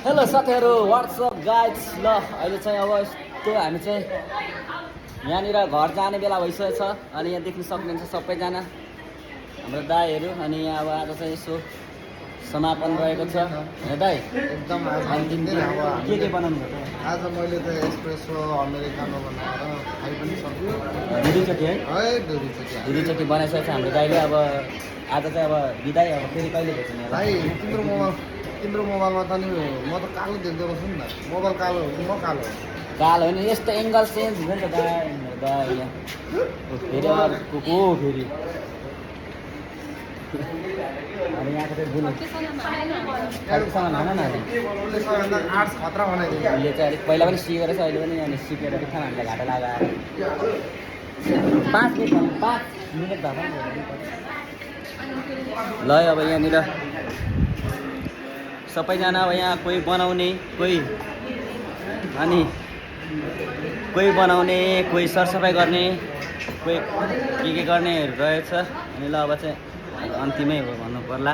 hello साथीहरू WhatsApp guides ल अहिले चाहिँ अब यस्तो हामी चाहिँ यहाँनिर घर जाने बेला भइसकेको छ अनि यहाँ देख्न सक्नुहुन्छ सबैजना हाम्रो दाईहरू अनि यहाँ अब आज चाहिँ यसो समापन रहेको छ होइन दाई एकदम अन्तिम दिन के बनाउनु भयो आज मैले त एस्प्रेसो अमेरिकानो बनाएर खाइ पनि सक्छु दुईचोटि है है दुईचोटि बनाइसकेको छ हाम्रो दाइले अब आज चाहिँ अब बिदाई अब फेरि कहिले भेट्ने होला भाइ तिम्रो मोबाइलमा त नि म त कालो देख्दो रहेछु नि त मोबाइल कालो हो कि म कालो हो कालो होइन यस्तो एङ्गल चेन्ज हुन्छ नि त दाई यहाँ फेरि अर्को को फेरि अनि यहाँको चाहिँ बुझ्नु कतिसँग भन न आर्ट्स खतरा बनाइदियो उसले चाहिँ अलिक पहिला पनि सिकेर छ अहिले पनि अनि सिकेर बित्थामा हामीलाई घाटा लगाएर 5 मिनट भयो ल अब यहाँनिर सबैजना अब यहाँ कोही बनाउने कोही अनि कोही बनाउने कोही सरसफाइ गर्ने कोही के गर्नेहरू रहेछ अनि ल अब चाहिँ अन्तिमै हो भन्नु पर्ला